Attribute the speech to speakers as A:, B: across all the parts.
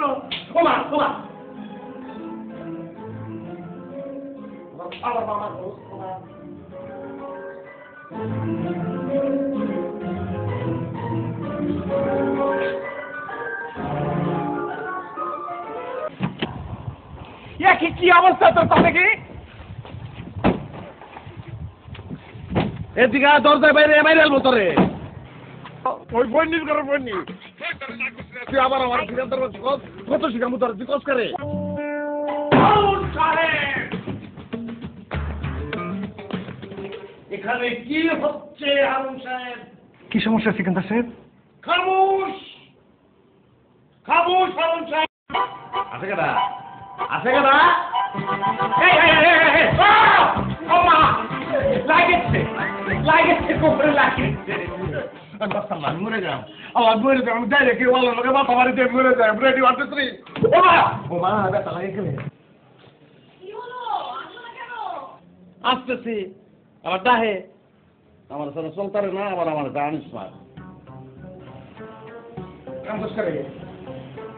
A: No. Oma. Abar mama host. Oma. কি অবস্থা তোর কথা কি? এদিকে দরজায় বাইরে বাইরে এলবো তোরে। ওই বন্যির করে বন্যি তুই আবার আমার কত শিখামু তোর তুই কস করে। এখানে কি হচ্ছে হারুন সাহেব?
B: কি সমস্যা সিকান্দার সাহেব?
A: খামোশ খামোশ হারুন সাহেব। আছে কেডা? আছে কেডা? লাগেছে কোপরে লাগেছে। আমি মরে যাম আমার মরে যাম ডাইরেক্ট ওয়ালের লগে মাথা মারি দিয়ে মরে যাই। রেডি 1 2 3 ওমা ব্যথা লাগে গেলে কি হলো? আসো না কেন? আসতেছি আবার ডাহে আমার সাথে চলতারে না আবার আমার জানিস না কাম দোষ করে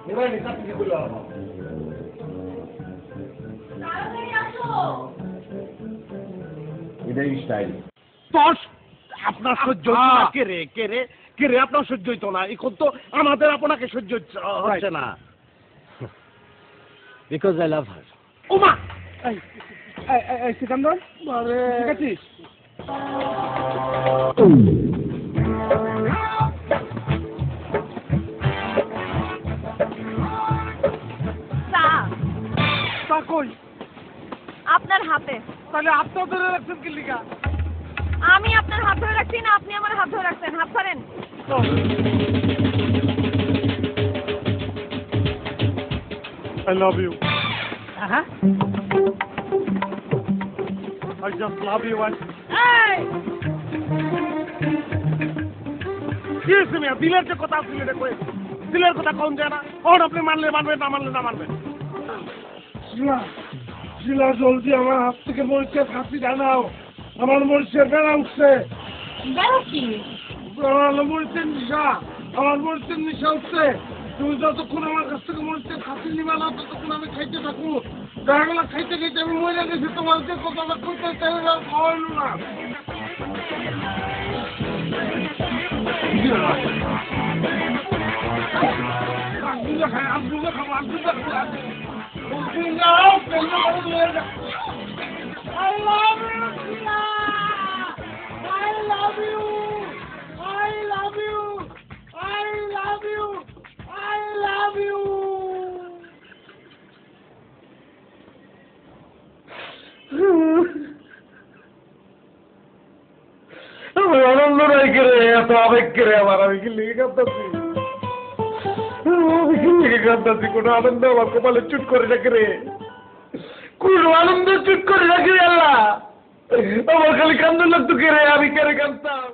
A: নিবাই নিছা কি কইলো আমার তাড়াতাড়ি আসো এটাই স্টাইল তোর আপনার সহ্য হচ্ছে না। কে রে আপনার সহ্য হইতো না এখন তো আমাদের আপনাকে সহ্য হচ্ছে না। বিকজ আই লাভ হার। ওমা এই সিকান্দার আরে ঠিক আছিস? কই
C: আপনার হাতে।
A: তাহলে আপনি ধরে রাখছেন কি লিগা?
C: আমি আপনার হাত ধরে রাখছি না আপনি আমার হাত ধরে রাখছেন? হাত ছাড়েন।
A: I love you.
C: Uh-huh.
A: I just love you.
C: এই
A: কি তুমি দিলের যে কথা দিলে কই দিলের কথা কোন যায় না ওর আপনি মানলে মানবেন না মানলে না মানবেন। শিলা জলদি আমার হাত থেকে মরিচের খাসি জানাও। আমার মরিচের বেড়া উঠছে।
C: কি
A: মরিচের নিশা আমার মরিচের নিশা উঠছে। তুমি যতক্ষণ আমার কাছ থেকে মরিচের খাসি নিবা না ততক্ষণ আমি খাইতে থাকবো। জায়গাগুলো খাইতে খাইতে আমি মরে গেছি। তোমাকে কথাটা কইতে খাওয়াইল না। I love you, Sheila. I love you. I love you. I love you. I love you. আমি আনন্দ নাই করে এত আবেগ করে আমার আমি কি লিখে কাঁদতেছি আমি কি লিখে কাঁদতেছি কোনো আনন্দ আমার কপালে চুট করে রাখে রে কোন আনন্দ চুট করে রাখি আল্লাহ আমার খালি কান্দ লাগতো কে রে আমি কেড়ে কাঁদতাম।